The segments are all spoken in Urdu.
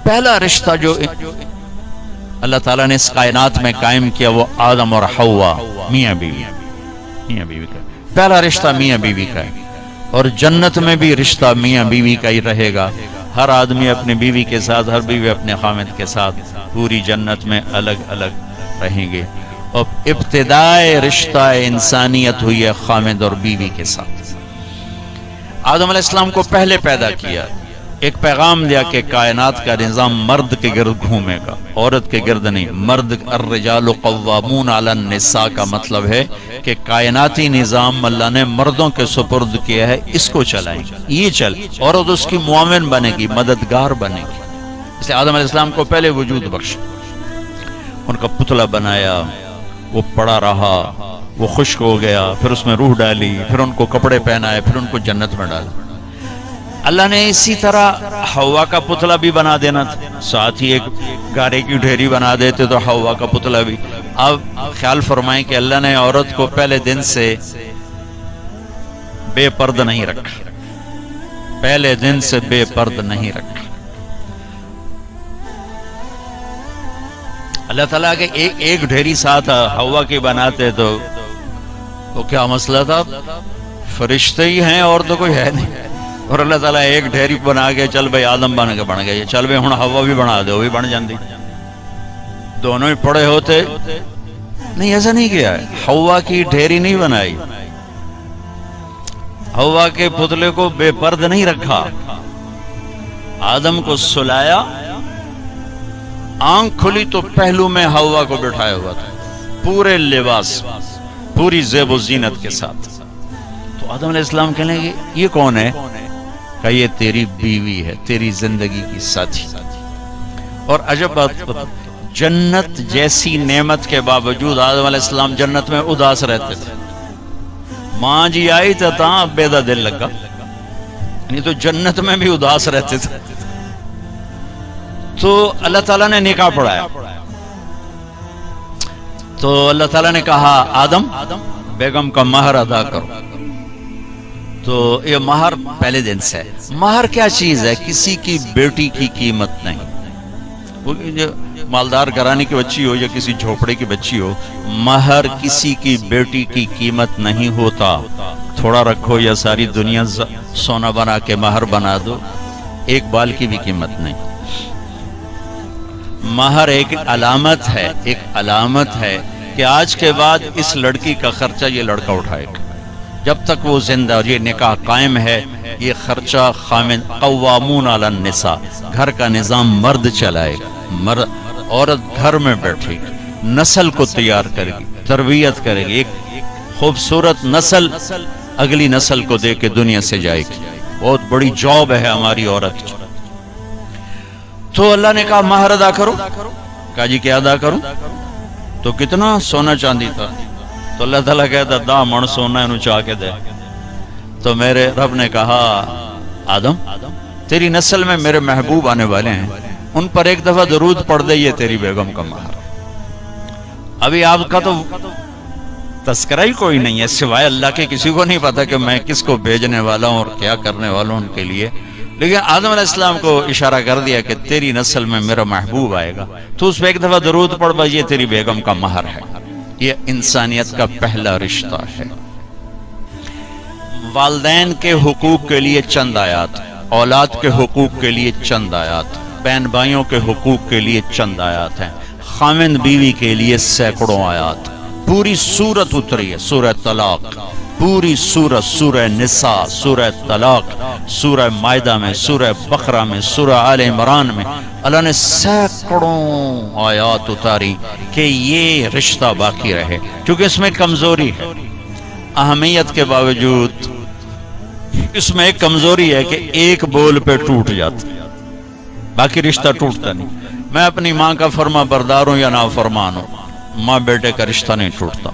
پہلا رشتہ جو اللہ تعالیٰ نے اس کائنات میں قائم کیا وہ آدم اور حوا، میاں بیوی کا پہلا رشتہ میاں بیوی کا ہے، اور جنت میں بھی رشتہ میاں بیوی کا ہی رہے گا۔ ہر آدمی اپنی بیوی کے ساتھ، ہر بیوی اپنے خامد کے ساتھ پوری جنت میں الگ الگ رہیں گے۔ اور ابتدائے رشتہ انسانیت ہوئی ہے خامد اور بیوی کے ساتھ۔ آدم علیہ السلام کو پہلے پیدا کیا، ایک پیغام دیا کہ کائنات کا نظام مرد کے گرد گھومے گا، عورت کے گرد نہیں۔ مرد الرجال قوامون علی النساء کا مطلب ہے کہ کائناتی نظام اللہ نے مردوں کے سپرد کیا ہے، اس کو چلائیں گے، یہ چل، عورت اس کی معاون بنے گی، مددگار بنے گی۔ اس لیے آدم علیہ السلام کو پہلے وجود بخشا، ان کا پتلا بنایا، وہ پڑا رہا، وہ خشک ہو گیا، پھر اس میں روح ڈالی، پھر ان کو کپڑے پہنائے، پھر ان کو جنت میں ڈالا۔ اللہ نے اسی طرح حوا کا پتلا بھی بنا دینا تھا، ساتھ ہی ایک گارے کی ڈھیری بنا دیتے تو حوا کا پتلا بھی۔ اب خیال فرمائیں کہ اللہ نے عورت کو پہلے دن سے بے پرد نہیں رکھا، پہلے دن سے بے پرد نہیں رکھا۔ اللہ تعالیٰ کے ایک ڈھیری ساتھ حوا کی بناتے تو وہ کیا مسئلہ تھا، فرشتے ہی ہیں اور تو کوئی ہے نہیں، اور اللہ تعالیٰ ایک ڈھیری بنا کے چل بھائی آدم بن کے بن گئے، چل بھائی ہوں حوا بھی بنا دے، وہ بھی بن جاندی، دونوں ہی پڑے ہوتے نہیں، ایسا نہیں کیا ہے۔ حوا کی ڈھیری نہیں بنائی، حوا کے پتلے کو بے پرد نہیں رکھا، آدم کو سلایا، آنکھ کھلی تو پہلو میں حوا کو بٹھایا ہوا تھا، پورے لباس، پوری زیب و زینت کے ساتھ۔ تو آدم علیہ السلام کہنے لگے یہ کون ہے؟ کہ یہ تیری بیوی ہے، تیری زندگی کی ساتھی۔ اور عجب بات، جنت جیسی نعمت کے باوجود آدم علیہ السلام جنت میں اداس رہتے تھے۔ ماں جی آئی تو تاں بیدا دل لگا، یعنی تو جنت میں بھی اداس رہتے تھے۔ تو اللہ تعالیٰ نے نکاح پڑھایا، تو اللہ تعالیٰ نے کہا آدم بیگم کا مہر ادا کرو۔ تو یہ مہر پہلے دن سے ہے۔ مہر کیا چیز ہے؟ کسی کی بیٹی کی قیمت نہیں، وہ جو مالدار گھرانے کی بچی ہو یا کسی جھوپڑے کی بچی ہو، مہر کسی کی بیٹی کی قیمت نہیں ہوتا۔ تھوڑا رکھو یا ساری دنیا سونا بنا کے مہر بنا دو، ایک بال کی بھی قیمت نہیں۔ مہر ایک علامت ہے، ایک علامت ہے کہ آج کے بعد اس لڑکی کا خرچہ یہ لڑکا اٹھائے گا، جب تک وہ زندہ اور یہ نکاح قائم ہے، یہ خرچہ خامن قوامون علی النساء، گھر کا نظام مرد چلائے گا، عورت گھر میں بیٹھے گی، نسل کو تیار کرے گی، تربیت کرے گی، ایک خوبصورت نسل اگلی نسل کو دے کے دنیا سے جائے گی۔ بہت بڑی جاب ہے ہماری عورت کی۔ تو اللہ نے کہا مہر ادا کرو۔ کہا جی کیا ادا کروں؟ تو کتنا سونا چاندی تھا؟ تو اللہ تعالیٰ کہتا دا من سونا انہوں چاہ کے دے۔ تو میرے رب نے کہا آدم تیری نسل میں میرے محبوب آنے والے ہیں، ان پر ایک دفعہ درود پڑھ دے، یہ تیری بیگم کا مہر۔ ابھی آپ کا تو تذکرہ ہی کوئی نہیں ہے سوائے اللہ کے، کسی کو نہیں پتا کہ میں کس کو بھیجنے والا ہوں اور کیا کرنے والا ہوں ان کے لیے، لیکن آدم علیہ السلام کو اشارہ کر دیا کہ تیری نسل میں میرا محبوب آئے گا، تو اس پہ ایک دفعہ درود پڑھ بھائی، یہ تیری بیگم کا مہر ہے۔ یہ انسانیت کا پہلا رشتہ ہے۔ والدین کے حقوق کے لیے چند آیات، اولاد کے حقوق کے لیے چند آیات، بہن بھائیوں کے حقوق کے لیے چند آیات ہیں، خامند بیوی کے لیے سینکڑوں آیات۔ پوری سورت اتری ہے، سورہ طلاق، پوری سورت، سورہ نساء، سورہ طلاق، سورہ مائدہ میں، سورہ بقرہ میں، سورہ آل عمران میں اللہ نے سینکڑوں آیات اتاری کہ یہ رشتہ باقی رہے، کیونکہ اس میں کمزوری ہے، اہمیت کے باوجود اس میں ایک کمزوری ہے کہ ایک بول پہ ٹوٹ جاتا، باقی رشتہ ٹوٹتا نہیں۔ میں اپنی ماں کا فرما بردار ہوں یا نافرمان ہوں، ماں بیٹے کا رشتہ نہیں ٹوٹتا،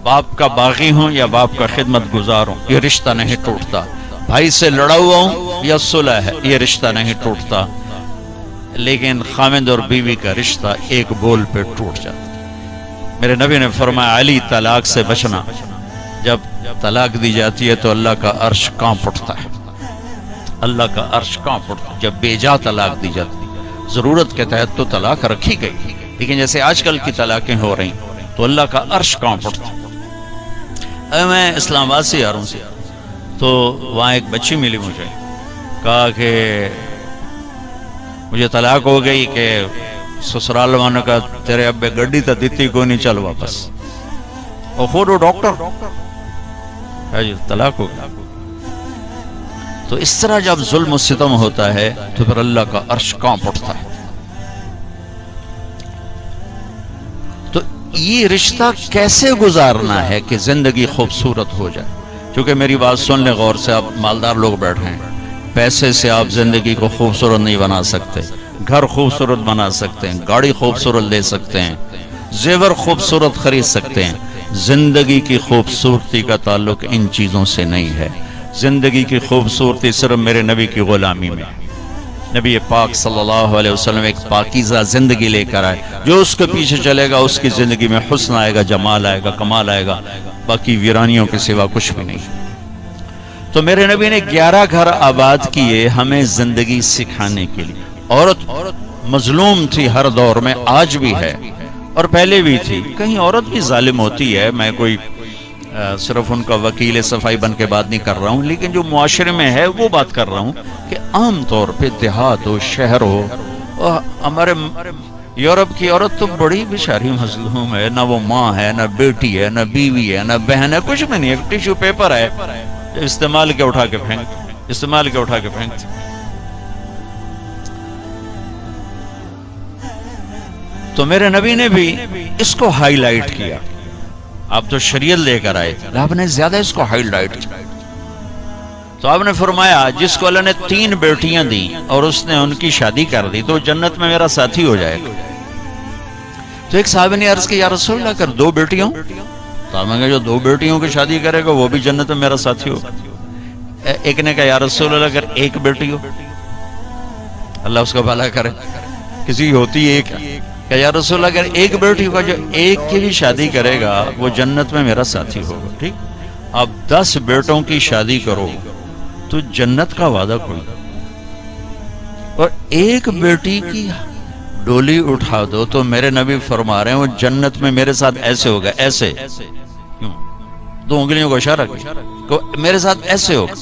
باپ کا باغی ہوں یا باپ کا خدمت گزار ہوں، یہ رشتہ نہیں ٹوٹتا، بھائی سے لڑا ہوا ہوں یا صلح ہے، یہ رشتہ نہیں ٹوٹتا، لیکن خامند اور بیوی کا رشتہ ایک بول پہ ٹوٹ جاتا۔ میرے نبی نے فرمایا علی طلاق سے بچنا، جب طلاق دی جاتی ہے تو اللہ کا عرش کانپ اٹھتا ہے، اللہ کا عرش کانپ اٹھتا ہے جب بے جا طلاق دی جاتی ہے۔ ضرورت کے تحت تو طلاق رکھی گئی، لیکن جیسے آج کل کی طلاقیں ہو رہی تو اللہ کا عرش کانپ اٹھتا۔ میں اسلام آباد سے آ رہا ہوں تو وہاں ایک بچی ملی مجھے، کہا کہ مجھے طلاق ہو گئی کہ سسرال والوں کا تیرے ابے گڈی تا دیتی کو نہیں، چل واپس، اور خود وہ ڈاکٹر ہے جی، طلاق ہو گئی۔ تو اس طرح جب ظلم و ستم ہوتا ہے تو پھر اللہ کا عرش کانپ اٹھتا ہے۔ تو یہ رشتہ کیسے گزارنا ہے کہ زندگی خوبصورت ہو جائے؟ چونکہ میری بات سن لیں غور سے، آپ مالدار لوگ بیٹھے ہیں، پیسے سے آپ زندگی کو خوبصورت نہیں بنا سکتے، گھر خوبصورت بنا سکتے ہیں، گاڑی خوبصورت لے سکتے ہیں، زیور خوبصورت خرید سکتے ہیں، زندگی کی خوبصورتی کا تعلق ان چیزوں سے نہیں ہے۔ زندگی کی خوبصورتی صرف میرے نبی کی غلامی میں، نبی پاک صلی اللہ علیہ وسلم ایک پاکیزہ زندگی لے کر آئے، جو اس کے پیچھے چلے گا اس کی زندگی میں حسن آئے گا، جمال آئے گا، کمال آئے گا، باقی ویرانیوں کے سوا کچھ بھی نہیں۔ تو میرے نبی نے 11 گھر آباد کیے ہمیں زندگی سکھانے کے لیے۔ عورت مظلوم تھی ہر دور میں، آج بھی ہے اور پہلے بھی تھی۔ کہیں عورت بھی ظالم ہوتی ہے، میں کوئی صرف ان کا وکیل صفائی بن کے بات نہیں کر رہا ہوں، لیکن جو معاشرے میں ہے وہ بات کر رہا ہوں کہ عام طور پہ دیہات ہو، شہر ہو، اور ہمارے یورپ کی عورت تو بڑی بیچاری مظلوم ہے، نہ وہ ماں ہے، نہ بیٹی ہے، نہ بیوی ہے، نہ بہن ہے، کچھ بھی نہیں، ایک ٹیشو پیپر ہے، استعمال کے اٹھا کے پھینک۔ تو میرے نبی نے بھی اس کو ہائی لائٹ کیا۔ آپ تو شریعت لے کر آئے، آپ نے زیادہ اس کو ہائی لائٹ کیا۔ تو آپ نے فرمایا جس کو اللہ نے 3 بیٹیاں دی اور اس نے ان کی شادی کر دی تو جنت میں میرا ساتھی ہو جائے گا۔ تو ایک صحابی نے عرض کی یا رسول اللہ اگر 2 بیٹیوں، تو آپ نے کہا جو 2 بیٹیوں کی شادی کرے گا وہ بھی جنت میں میرا ساتھی ہوگا۔ ایک نے کہا یا رسول اللہ اگر 1 بیٹی ہو، اللہ اس کا بھلا کرے، کسی کی ہوتی ایک، کہ یا رسول اللہ اگر 1 بیٹی ہوگا، جو 1 کی بھی شادی کرے گا وہ جنت میں میرا ساتھی ہوگا۔ ٹھیک، اب 10 بیٹوں کی شادی کرو تو جنت کا وعدہ کوئی، اور 1 بیٹی کی ڈولی اٹھا دو تو میرے نبی فرما رہے ہیں وہ جنت میں میرے ساتھ ایسے ہوگا، ایسے، 2 انگلیوں کو اشارہ کیا کہ میرے ساتھ ایسے ہوگا،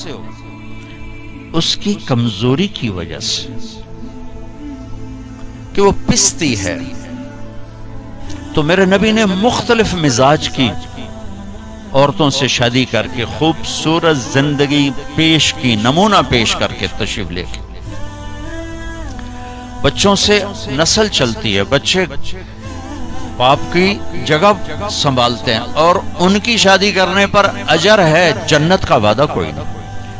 اس کی کمزوری کی وجہ سے کہ وہ پستی ہے۔ تو میرے نبی نے مختلف مزاج کی عورتوں سے شادی کر کے خوبصورت زندگی پیش کی، نمونہ پیش کر کے تشریف لے کے۔ بچوں سے نسل چلتی ہے، بچے باپ کی جگہ سنبھالتے ہیں اور ان کی شادی کرنے پر اجر ہے، جنت کا وعدہ کوئی نہیں۔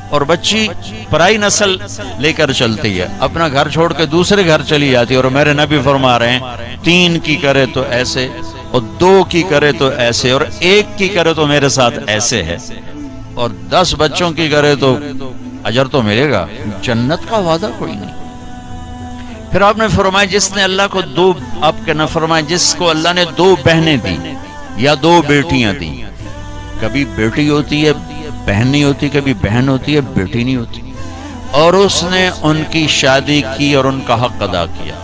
اور بچی پرائی نسل لے کر چلتی ہے، اپنا گھر چھوڑ کے دوسرے گھر چلی جاتی ہے، اور میرے نبی فرما رہے ہیں 3 کی کرے تو ایسے، اور 2 کی کرے تو ایسے، اور 1 کی کرے تو میرے ساتھ ایسے ہے، اور 10 بچوں کی کرے تو اجر تو ملے گا، جنت کا وعدہ کوئی نہیں۔ پھر آپ نے فرمایا جس نے اللہ کو 2، آپ کے نہ فرمایا جس کو اللہ نے 2 بہنیں دی یا 2 بیٹیاں دی، کبھی بیٹی ہوتی ہے بہن نہیں ہوتی، کبھی بہن ہوتی ہے بیٹی نہیں ہوتی، اور اس نے ان کی شادی کی اور ان کا حق ادا کیا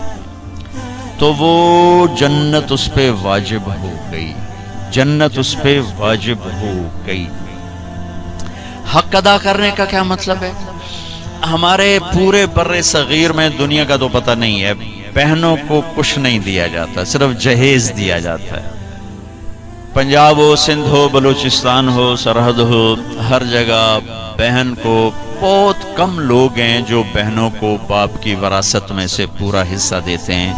تو وہ جنت اس پہ واجب ہو گئی، جنت اس پہ واجب ہو گئی۔ حق ادا کرنے کا کیا مطلب ہے؟ ہمارے پورے بر صغیر میں دنیا کا تو پتہ نہیں ہے، بہنوں کو کچھ نہیں دیا جاتا، صرف جہیز دیا جاتا ہے۔ پنجاب ہو، سندھ ہو، بلوچستان ہو، سرحد ہو، ہر جگہ بہن کو، بہت کم لوگ ہیں جو بہنوں کو باپ کی وراثت میں سے پورا حصہ دیتے ہیں،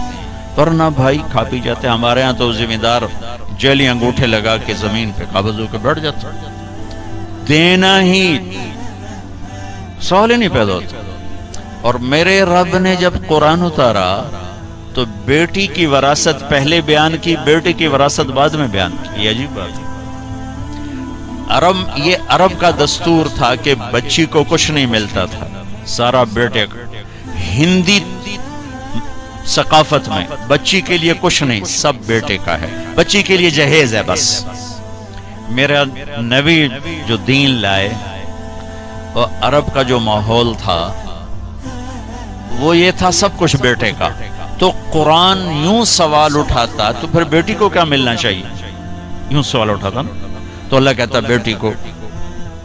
ورنہ بھائی کھا پی جاتے ہیں۔ ہمارے ہاں تو ذمہ دار جیلی انگوٹھے لگا کے زمین پہ قابض ہو کے بیٹھ جاتا، دینا ہی سوال ہی نہیں پیدا ہوتا۔ اور میرے رب نے جب قرآن اتارا تو بیٹی کی وراثت پہلے بیان کی، بیٹی کی وراثت بعد میں بیان کی۔ یہ عجیب بات ہے، یہ عرب کا دستور تھا کہ بچی کو کچھ نہیں ملتا تھا، سارا بیٹے کا۔ ہندی ثقافت میں بچی کے لیے کچھ نہیں، سب بیٹے کا ہے، بچی کے لیے جہیز ہے بس۔ میرا نبی جو دین لائے اور عرب کا جو ماحول تھا وہ یہ تھا سب کچھ بیٹے کا، تو قرآن یوں سوال اٹھاتا تو پھر بیٹی کو کیا ملنا چاہیے؟ یوں سوال اٹھاتا نا، تو اللہ کہتا بیٹی کو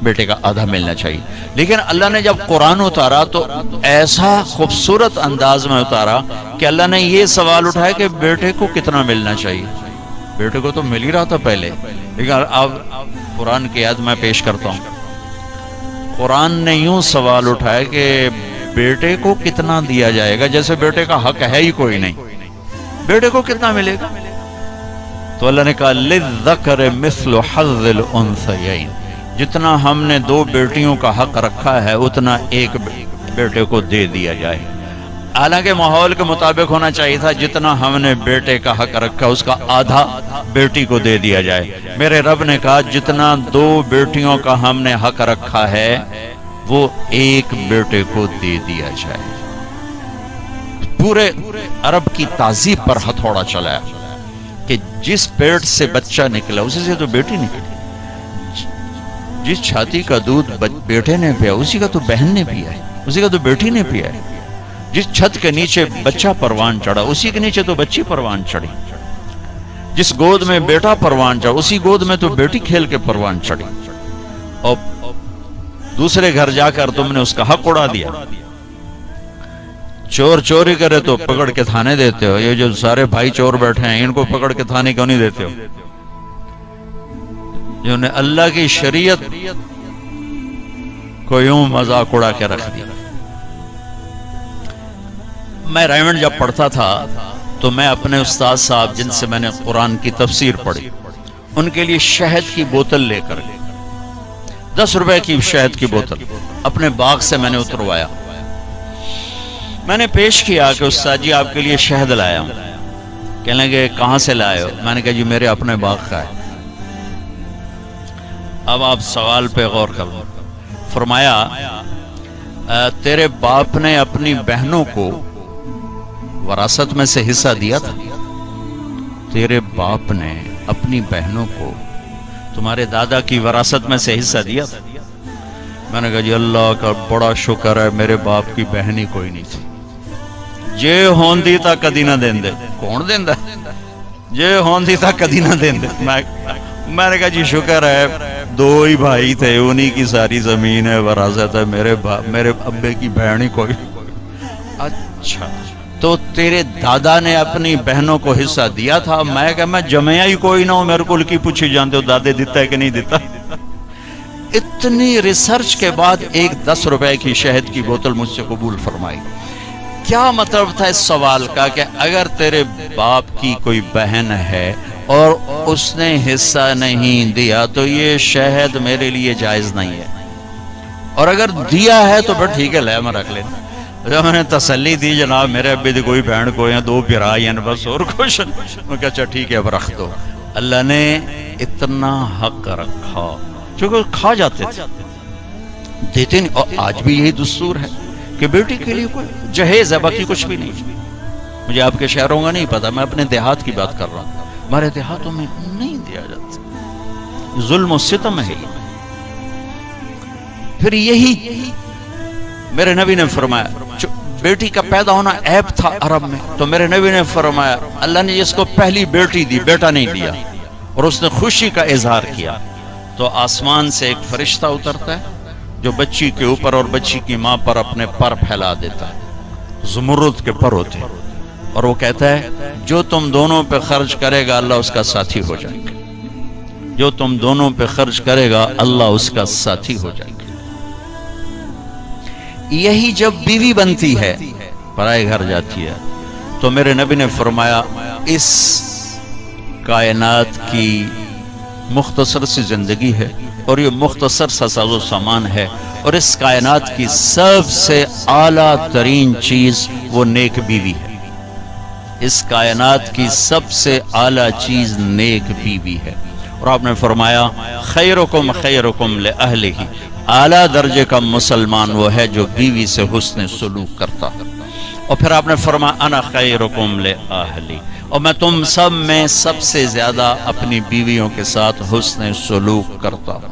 بیٹے کا آدھا ملنا چاہیے. لیکن اللہ نے جب قرآن اتارا تو ایسا خوبصورت انداز میں اتارا کہ اللہ نے یہ سوال اٹھایا کہ بیٹے کو کتنا ملنا چاہیے. بیٹے کو تو مل ہی رہا تھا پہلے، لیکن اب قرآن کی آیت میں پیش کرتا ہوں. قرآن نے یوں سوال اٹھایا کہ بیٹے کو کتنا دیا جائے گا، جیسے بیٹے کا حق ہے ہی کوئی نہیں، بیٹے کو کتنا ملے گا؟ تو اللہ نے کہا للذکر مثل حظ الانثیین، جتنا ہم نے 2 بیٹیوں کا حق رکھا ہے اتنا ایک بیٹے کو دے دیا جائے. حالانکہ ماحول کے مطابق ہونا چاہیے تھا جتنا ہم نے بیٹے کا حق رکھا اس کا آدھا بیٹی کو دے دیا جائے. میرے رب نے کہا جتنا 2 بیٹیوں کا ہم نے حق رکھا ہے وہ ایک بیٹے کو دے دیا جائے. پورے عرب کی تہذیب پر ہتھوڑا چلایا کہ جس پیٹ سے بچہ نکلا اسی سے تو بیٹی نکلی، جس چھاتی کا دودھ بیٹے نے پیا اسی کا تو بہن نے پیا ہے، اسی کا تو بیٹی نے پیا ہے. جس چھت کے نیچے بچہ پروان چڑھا اسی کے نیچے تو بچی پروان چڑھی. جس گود میں بیٹا پروان چڑھا اسی گود میں تو بیٹی کھیل کے پروان چڑھی. اور دوسرے گھر جا کر تم نے اس کا حق اڑا دیا. چور چوری کرے تو پکڑ کے تھانے دیتے ہو، یہ جو سارے بھائی چور بیٹھے ہیں ان کو پکڑ کے تھانے کیوں نہیں دیتے ہو؟ جنہوں نے اللہ کی شریعت کو یوں مذاق اڑا کے رکھ دیا. میں رائمنڈ جب پڑھتا تھا تو میں اپنے استاد صاحب جن سے میں نے قرآن کی تفسیر پڑھی ان کے لیے شہد کی بوتل لے کر 10 روپے کی شہد کی بوتل اپنے باغ سے میں نے اتروایا. میں نے پیش کیا کہ استاد جی آپ کے لیے شہد لایا ہوں. کہنے لگے کہاں سے لائے ہو؟ میں نے کہا جی میرے اپنے باغ کا ہے. اب آپ سوال پہ غور کرو. فرمایا تیرے باپ نے اپنی بہنوں کو وراثت میں سے حصہ دیا تھا؟ تیرے باپ نے اپنی بہنوں کو تمہارے دادا کی وراثت میں سے حصہ دیا تھا؟ میں نے کہا جی اللہ کا بڑا شکر ہے میرے باپ کی بہن ہی کوئی نہیں تھی. جے ہوندی تا کدی نہ دین دے. کون دیندا؟ جے ہوندی تا کدی نہ دین دے. میں نے کہا جی شکر ہے 2 ہی بھائی تھے انہی کی ساری زمین ہے وراثت ہے، میرے ابے کی بہن ہی کوئی. اچھا تو تیرے دادا نے اپنی بہنوں کو حصہ دیا تھا؟ میں کہا میں جمعیا ہی کوئی نہ ہوں، میرے کو کی پوچھی جانتے ہو دادے دیتا ہے کہ نہیں دیتا. اتنی ریسرچ کے بعد ایک 10 روپے کی شہد کی بوتل مجھ سے قبول فرمائی. کیا مطلب تھا اس سوال کا کہ اگر تیرے باپ کی کوئی بہن ہے اور اس نے حصہ نہیں دیا تو یہ شہد میرے لیے جائز نہیں ہے، اور اگر دیا ہے تو پھر ٹھیک ہے لے میں رکھ لینا. جب میں نے تسلی دی جناب میرے ابے دی کوئی بہن کوئی ہیں 2 بھرا ہیں بس اور کچھ، میں کہا اچھا ٹھیک ہے اب رکھ دو. اللہ نے اتنا حق رکھا چونکہ کھا جاتے تھے دیتے نہیں. اور آج بھی یہی دستور ہے کہ بیٹی کے لیے کوئی جہیز ہے باقی کچھ بھی نہیں. مجھے آپ کے شہروں کا نہیں پتا، میں اپنے دیہات کی بات کر رہا ہوں. ہمارے دیہاتوں میں نہیں دیا جاتا، ظلم و ستم ہے. پھر یہی میرے نبی نے فرمایا بیٹی کا پیدا ہونا عیب تھا عرب میں، تو میرے نبی نے فرمایا اللہ نے جس کو پہلی بیٹی دی بیٹا نہیں دیا اور اس نے خوشی کا اظہار کیا تو آسمان سے ایک فرشتہ اترتا ہے جو بچی کے اوپر اور بچی کی ماں پر اپنے پر پھیلا دیتا ہے. زمرد کے پر ہوتے ہیں اور وہ کہتا ہے جو تم دونوں پہ خرچ کرے گا اللہ اس کا ساتھی ہو جائے گا. جو تم دونوں پہ خرچ کرے گا اللہ اس کا ساتھی ہو جائے گا. یہی جب بیوی بنتی ہے پرائے گھر جاتی ہے تو میرے نبی نے فرمایا اس کائنات کی مختصر سی زندگی ہے اور یہ مختصر سا ساز و سامان ہے اور اس کائنات کی سب سے اعلیٰ ترین چیز وہ نیک بیوی ہے. اس کائنات کی سب سے اعلیٰ چیز نیک بیوی ہے. اور آپ نے فرمایا خیرکم خیرکم لأہلہ، اعلیٰ درجے کا مسلمان وہ ہے جو بیوی سے حسن سلوک کرتا. اور پھر آپ نے فرمایا انا خیرکم لأہلی، اور میں تم سب میں سب سے زیادہ اپنی بیویوں کے ساتھ حسن سلوک کرتا ہوں.